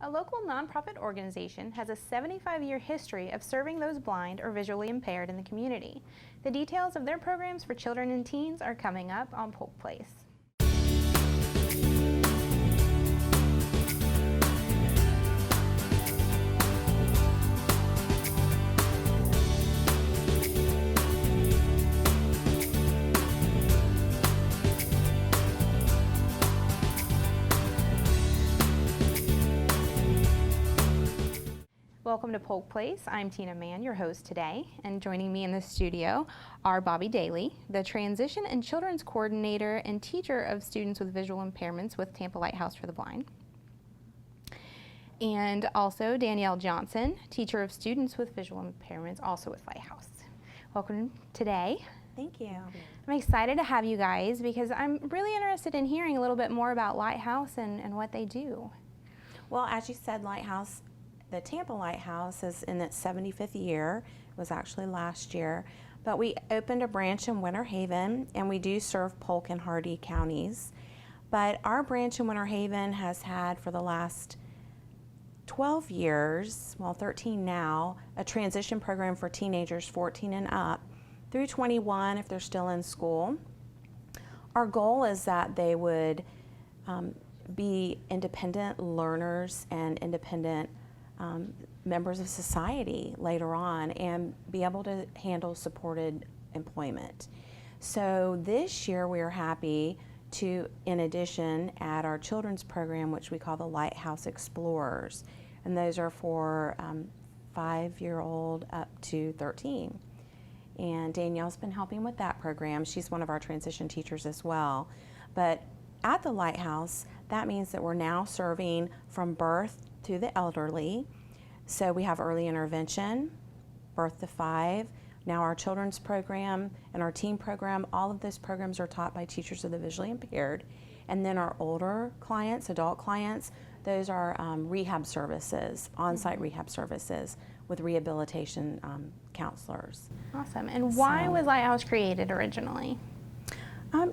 A local nonprofit organization has a 75-year history of serving those blind or visually impaired in the community. The details of their programs for children and teens are coming up on Polk Place. Welcome to Polk Place. I'm Tina Mann, your host today, and joining me in the studio are Bobby Daly, the Transition and Children's Coordinator and teacher of students with visual impairments with Tampa Lighthouse for the Blind, and also Danielle Johnson, teacher of students with visual impairments, also with Lighthouse. Welcome today. Thank you. I'm excited to have you guys because I'm really interested in hearing a little bit more about Lighthouse and what they do. Well, as you said, Lighthouse, the Tampa Lighthouse is in its 75th year. It was actually last year. But we opened a branch in Winter Haven, and we do serve Polk and Hardy counties. But our branch in Winter Haven has had for the last 12 years, well 13 now, a transition program for teenagers 14 and up through 21 if they're still in school. Our goal is that they would be independent learners and independent members of society later on and be able to handle supported employment. So this year we are happy to, in addition, add our children's program, which we call the Lighthouse Explorers. And those are for 5-year-old up to 13. And Danielle's been helping with that program. She's one of our transition teachers as well. But at the Lighthouse, that means that we're now serving from birth to the elderly. So we have early intervention, birth to 5. Now our children's program and our teen program, all of those programs are taught by teachers of the visually impaired. And then our older clients, adult clients, those are rehab services, on-site rehab services with rehabilitation counselors. Awesome. And why was Lighthouse created originally?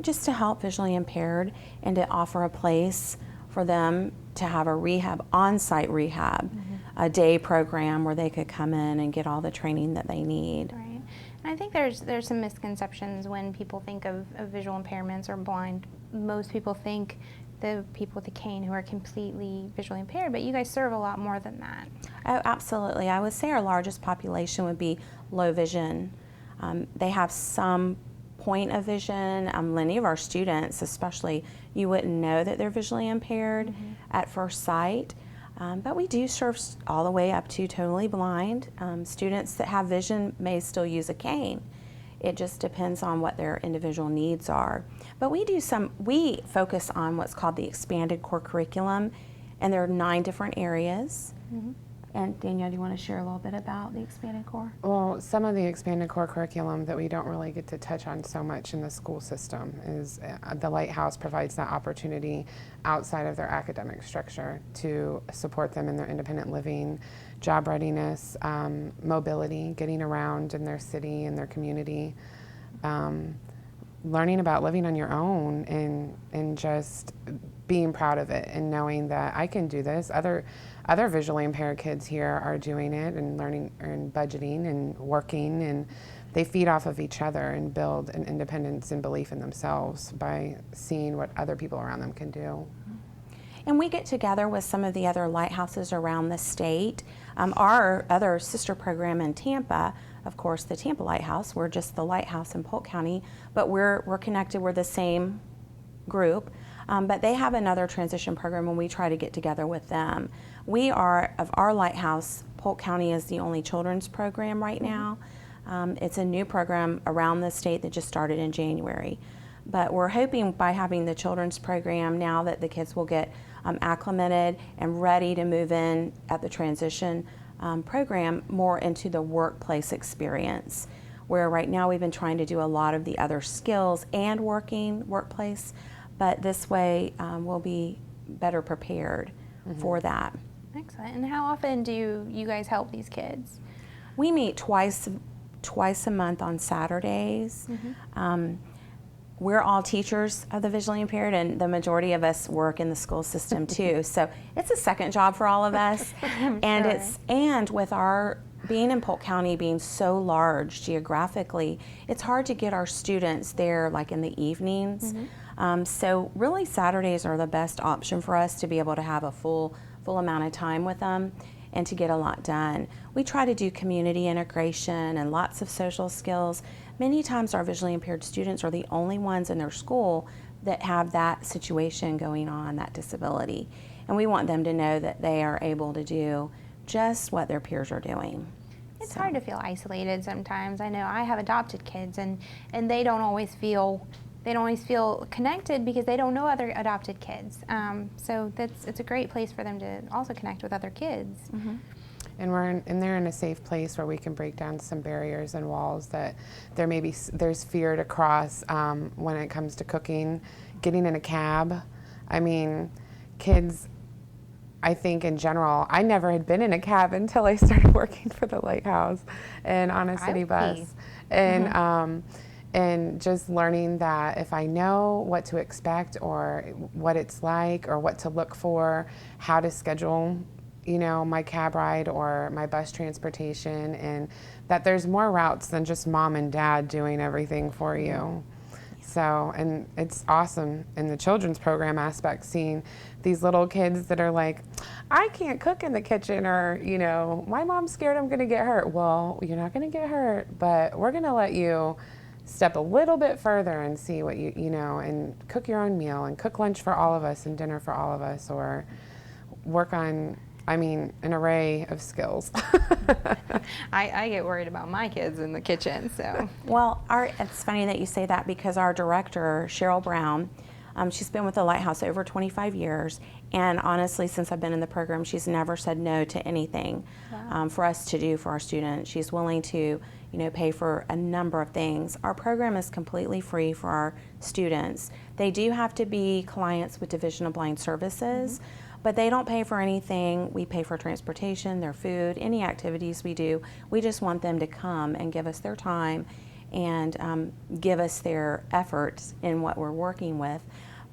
Just to help visually impaired and to offer a place for them to have a rehab, on-site rehab, a day program where they could come in and get all the training that they need. Right. And I think there's some misconceptions when people think of visual impairments or blind. Most people think the people with a cane who are completely visually impaired, but you guys serve a lot more than that. Oh, absolutely. I would say our largest population would be low vision. They have some point of vision. Many of our students, especially, you wouldn't know that they're visually impaired at first sight. But we do serve all the way up to totally blind. Students that have vision may still use a cane. It just depends on what their individual needs are. But we focus on what's called the expanded core curriculum, and there are 9 different areas. And Danielle, do you want to share a little bit about the expanded core? Well, some of the expanded core curriculum that we don't really get to touch on so much in the school system is the Lighthouse provides that opportunity outside of their academic structure to support them in their independent living, job readiness, mobility, getting around in their city and their community, learning about living on your own and just being proud of it and knowing that I can do this. Other visually impaired kids here are doing it and learning and budgeting and working, and they feed off of each other and build an independence and belief in themselves by seeing what other people around them can do. And we get together with some of the other lighthouses around the state. Our other sister program in Tampa, of course, the Tampa Lighthouse, we're just the Lighthouse in Polk County, but we're connected, we're the same group. But they have another transition program and we try to get together with them. We are, of our Lighthouse, Polk County is the only children's program right now. It's a new program around the state that just started in January. But we're hoping by having the children's program now that the kids will get acclimated and ready to move in at the transition program more into the workplace experience. Where right now we've been trying to do a lot of the other skills and workplace, but this way we'll be better prepared for that. Excellent. And how often do you guys help these kids? We meet twice a month on Saturdays. we're all teachers of the visually impaired, and the majority of us work in the school system too. So it's a second job for all of us. And Sure. and with our being in Polk County being so large geographically, it's hard to get our students there like in the evenings. So really Saturdays are the best option for us to be able to have a full amount of time with them and to get a lot done. We try to do community integration and lots of social skills. Many times our visually impaired students are the only ones in their school that have that situation going on, that disability. And we want them to know that they are able to do just what their peers are doing. It's hard to feel isolated sometimes. I know I have adopted kids, and they don't always feel connected because they don't know other adopted kids. So it's a great place for them to also connect with other kids. And they're in a safe place where we can break down some barriers and walls that there's fear to cross when it comes to cooking, getting in a cab. I mean, kids, I think in general, I never had been in a cab until I started working for the Lighthouse and on a city bus. And just learning that if I know what to expect or what it's like or what to look for, how to schedule, my cab ride or my bus transportation, and that there's more routes than just mom and dad doing everything for you. So, and it's awesome in the children's program aspect, seeing these little kids that are like, I can't cook in the kitchen, or, my mom's scared I'm going to get hurt. Well, you're not going to get hurt, but we're going to let you step a little bit further and see what and cook your own meal and cook lunch for all of us and dinner for all of us, or work on, an array of skills. I get worried about my kids in the kitchen, so. Well, it's funny that you say that because our director, Cheryl Brown, she's been with the Lighthouse over 25 years, and honestly, since I've been in the program, she's never said no to anything for us to do for our students. She's willing to, pay for a number of things. Our program is completely free for our students. They do have to be clients with Division of Blind Services, but they don't pay for anything. We pay for transportation, their food, any activities we do. We just want them to come and give us their time and give us their efforts in what we're working with.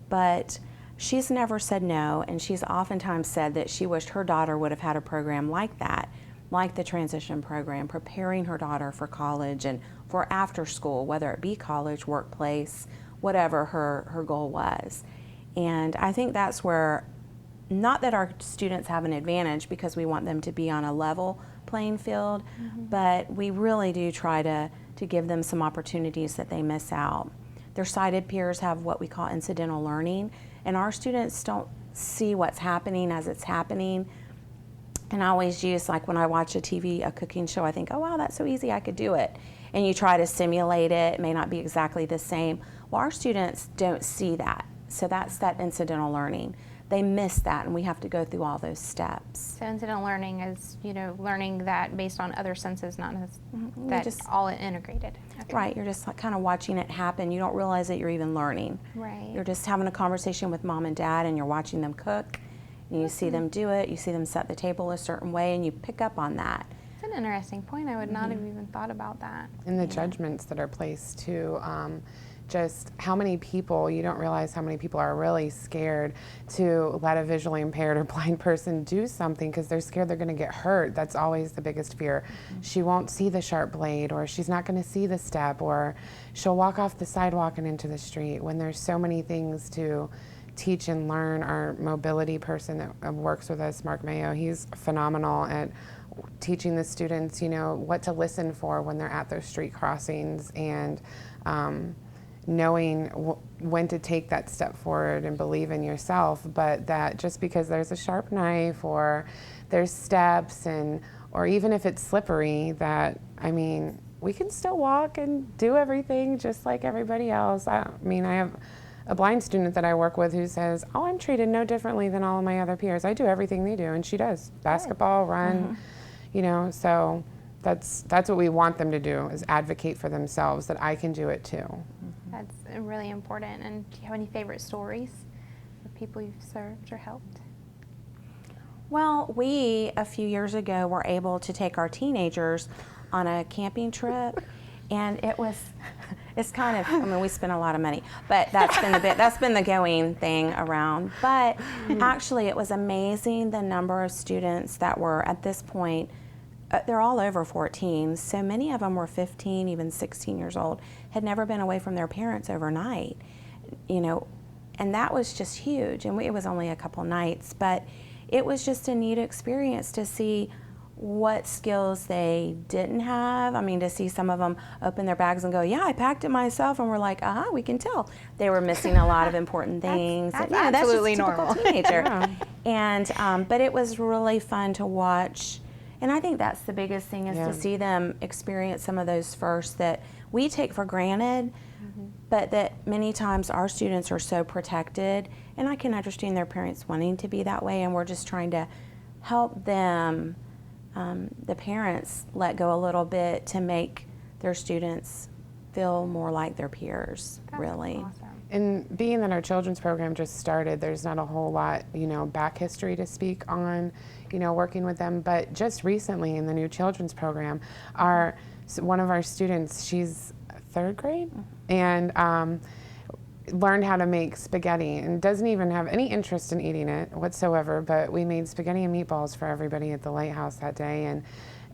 But she's never said no, and she's oftentimes said that she wished her daughter would have had a program like that, like the transition program, preparing her daughter for college and for after school, whether it be college, workplace, whatever her goal was. And I think that's where, not that our students have an advantage because we want them to be on a level playing field, but we really do try to give them some opportunities that they miss out. Their sighted peers have what we call incidental learning, and our students don't see what's happening as it's happening. And I always use, like when I watch a cooking show, I think, oh wow, that's so easy, I could do it. And you try to simulate it, it may not be exactly the same. Well, our students don't see that. So that's that incidental learning. They miss that, and we have to go through all those steps. So incidental learning is, learning that based on other senses, not that just all integrated. Okay. Right, you're just kind of watching it happen. You don't realize that you're even learning. Right. You're just having a conversation with mom and dad, and you're watching them cook, and you see them do it, you see them set the table a certain way, and you pick up on that. It's an interesting point. I would not have even thought about that. And the judgments that are placed too. Just how many people, you don't realize how many people are really scared to let a visually impaired or blind person do something because they're scared they're going to get hurt. That's always the biggest fear. She won't see the sharp blade, or she's not going to see the step, or she'll walk off the sidewalk and into the street, when there's so many things to teach and learn. Our mobility person that works with us, Mark Mayo, he's phenomenal at teaching the students, what to listen for when they're at those street crossings, and knowing when to take that step forward and believe in yourself, but that just because there's a sharp knife or there's steps, or even if it's slippery, that, we can still walk and do everything just like everybody else. I have a blind student that I work with who says, oh, I'm treated no differently than all of my other peers. I do everything they do, and she does. Basketball, run, so that's what we want them to do, is advocate for themselves, that I can do it too. That's really important. And do you have any favorite stories of people you've served or helped? Well, we, a few years ago, were able to take our teenagers on a camping trip, and it was It's kind of, I mean, we spend a lot of money, but that's been the going thing around. But actually, it was amazing the number of students that were at this point. They're all over 14, so many of them were 15, even 16 years old, had never been away from their parents overnight, you know, and that was just huge. And it was only a couple nights, but it was just a neat experience to see what skills they didn't have. I mean, to see some of them open their bags and go, yeah, I packed it myself, and we're like, we can tell they were missing a lot of important things. That's And, you know, absolutely that's just a normal. typical teenager. Yeah. And but it was really fun to watch, and I think that's the biggest thing is Yeah. to see them experience some of those firsts that we take for granted, but that many times our students are so protected, and I can understand their parents wanting to be that way, and we're just trying to help them, the parents, let go a little bit to make their students feel more like their peers, That's really. awesome. And being that our children's program just started, there's not a whole lot, you know, back history to speak on, you know, working with them. But just recently in the new children's program, one of our students, she's third grade, and learned how to make spaghetti and doesn't even have any interest in eating it whatsoever, but we made spaghetti and meatballs for everybody at the Lighthouse that day.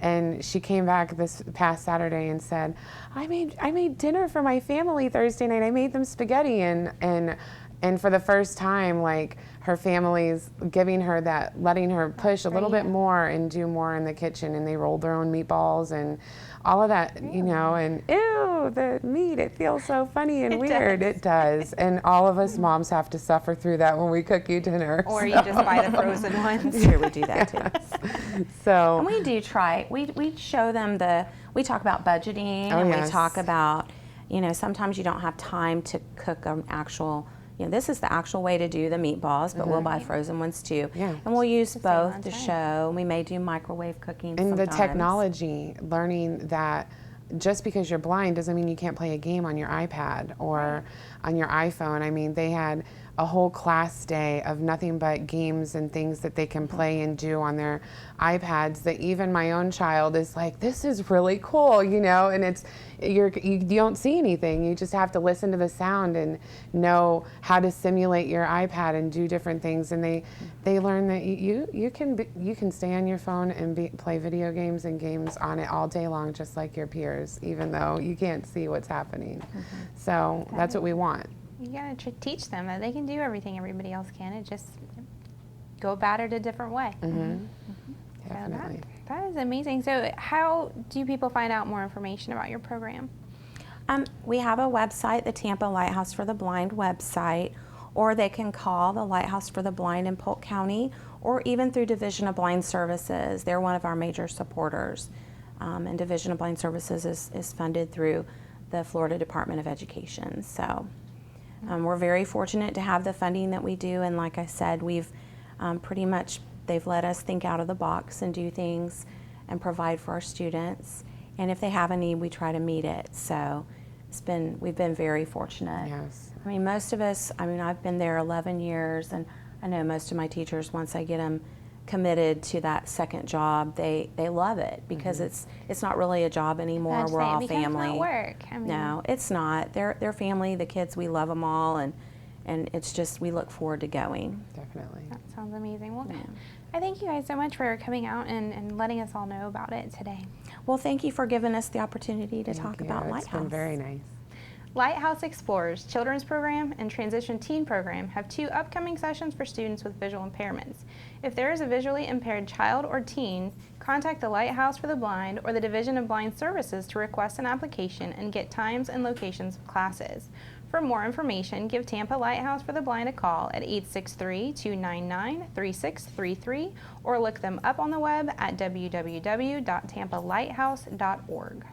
And she came back this past Saturday and said, I made dinner for my family Thursday night. I made them spaghetti, and for the first time, like, her family's giving her that, letting her push a little bit more and do more in the kitchen, and they rolled their own meatballs and all of that, you know, and ew, the meat, it feels so funny and weird. It does. And all of us moms have to suffer through that when we cook you dinner. Or you just buy the frozen ones. Sure, we do that too. So And we do try, we show them we talk about budgeting, and yes. we talk about, you know, sometimes you don't have time to cook an actual, you know, this is the actual way to do the meatballs, but we'll buy frozen ones too. Yeah. And we'll use save both on to time. show, and we may do microwave cooking and sometimes. the technology, learning that just because you're blind doesn't mean you can't play a game on your iPad or on your iPhone. I mean, they had a whole class day of nothing but games and things that they can play and do on their iPads that even my own child is like, this is really cool, you know, and it's, you don't see anything. You just have to listen to the sound and know how to simulate your iPad and do different things. And they learn that you can stay on your phone and play video games and games on it all day long, just like your peers, even though you can't see what's happening. So that's what we want. You gotta teach them that they can do everything everybody else can. It just go about it a different way. So Definitely. that is amazing. So how do people find out more information about your program? We have a website, the Tampa Lighthouse for the Blind website, or they can call the Lighthouse for the Blind in Polk County, or even through Division of Blind Services. They're one of our major supporters. And Division of Blind Services is funded through the Florida Department of Education. So we're very fortunate to have the funding that we do, and like I said, we've pretty much, they've let us think out of the box and do things and provide for our students. And if they have a need, we try to meet it. So we've been very fortunate. Yes. I mean, most of us, I mean, I've been there 11 years, and I know most of my teachers, once I get them committed to that second job, they love it, because it's not really a job anymore. We're all family. It becomes not work. I mean, No, it's not. They're family. The kids, we love them all, and it's just, we look forward to going. Definitely. that sounds amazing. Well, Yeah. I thank you guys so much for coming out and letting us all know about it today. Well, thank you for giving us the opportunity to Thank talk you. about It's Lighthouse. been very nice. Lighthouse Explorers Children's Program and Transition Teen Program have 2 upcoming sessions for students with visual impairments. If there is a visually impaired child or teen, contact the Lighthouse for the Blind or the Division of Blind Services to request an application and get times and locations of classes. For more information, give Tampa Lighthouse for the Blind a call at 863-299-3633 or look them up on the web at www.tampalighthouse.org.